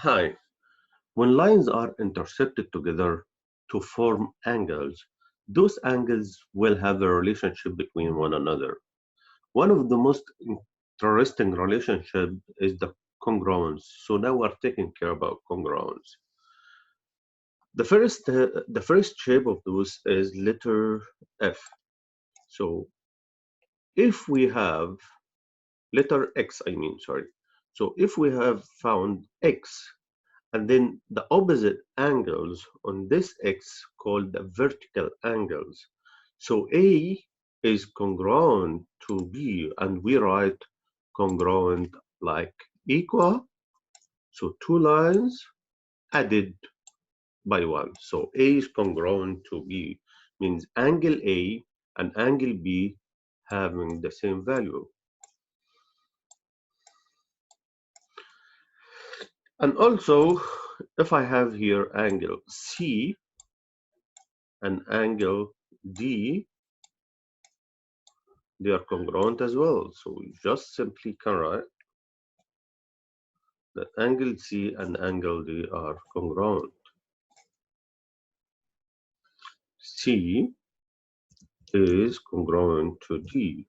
Hi. When lines are intersected together to form angles, those angles will have a relationship between one another. One of the most interesting relationship is the congruence. So now we're taking care about congruence. The first shape of those is letter F. So if we have letter X, I mean, sorry. So if we have found X and then the opposite angles on this X called the vertical angles. So A is congruent to B, and we write congruent like equal. So two lines added by one. So A is congruent to B means angle A and angle B having the same value. And also, if I have here angle C and angle D, they are congruent as well. So we just simply can write that angle C and angle D are congruent. C is congruent to D.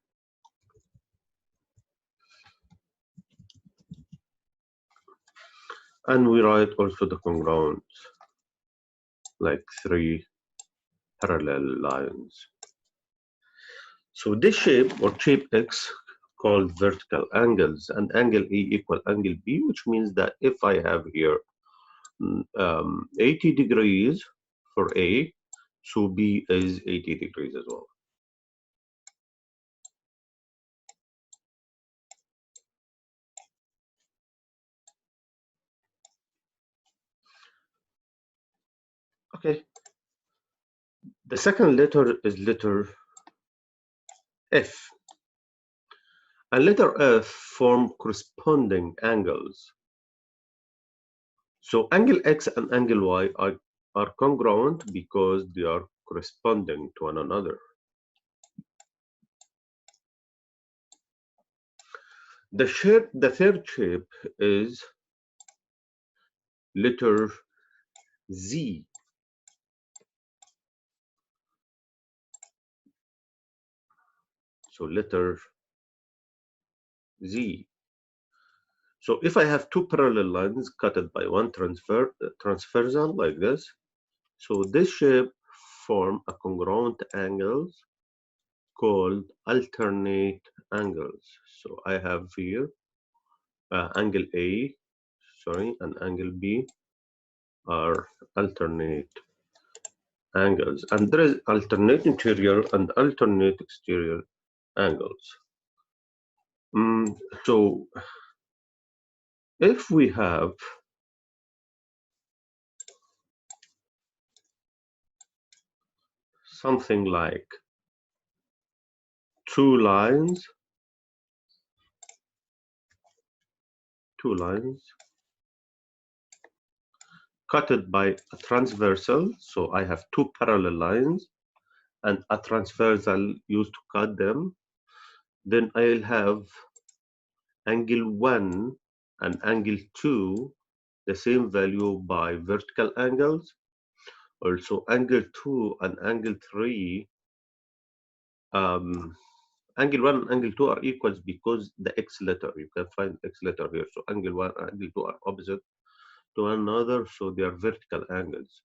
And we write also the congruent like three parallel lines. So this shape or shape X called vertical angles and angle A equal angle B, which means that if I have here 80 degrees for A, so B is 80 degrees as well. Okay, the second letter is letter F. And letter F form corresponding angles. So angle X and angle Y are congruent because they are corresponding to one another. The third shape is letter Z. So letter Z. So if I have two parallel lines cut by one transversal like this, so this shape form a congruent angles called alternate angles. So I have here angle A, sorry, and angle B are alternate angles, and there is alternate interior and alternate exterior angles. So if we have something like two lines cut by a transversal, so I have two parallel lines and a transversal used to cut them, then I'll have angle 1 and angle 2 the same value by vertical angles. Also angle 2 and angle 3, angle 1 and angle 2 are equals because the x letter, you can find x letter here. So angle 1 and angle 2 are opposite to one another, so they are vertical angles.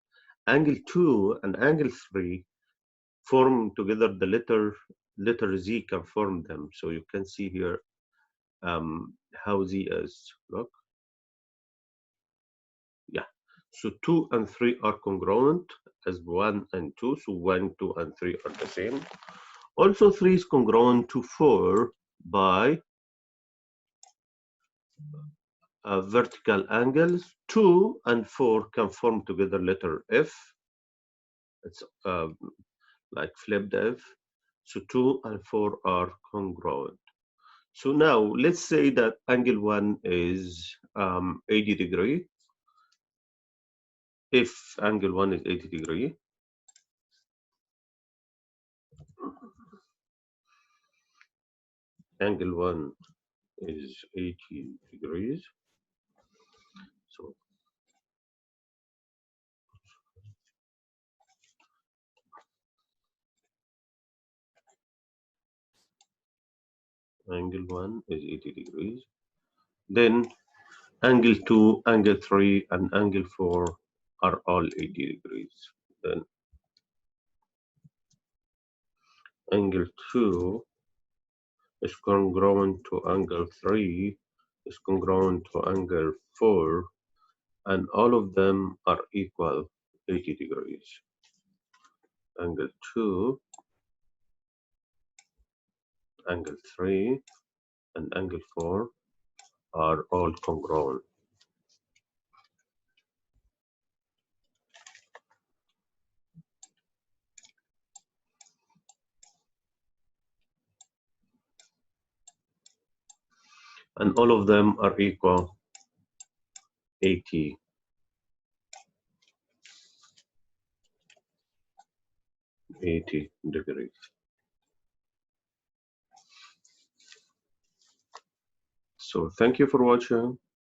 Angle 2 and angle 3 form together the letter Z can form them. So you can see here how Z is. Look. Yeah. So 2 and 3 are congruent as 1 and 2. So 1, 2, and 3 are the same. Also 3 is congruent to 4 by vertical angles. 2 and 4 can form together letter F. It's like flipped F. So 2 and 4 are congruent. So now let's say that angle 1 is 80 degree. If angle 1 is 80 degree, angle 1 is 80 degrees. So Angle 1 is 80 degrees. Then angle 2, angle 3, and angle 4 are all 80 degrees. Then angle 2 is congruent to angle 3, is congruent to angle 4, and all of them are equal 80 degrees. Angle 2, angle 3, and angle 4 are all congruent. And all of them are equal 80 degrees. So thank you for watching.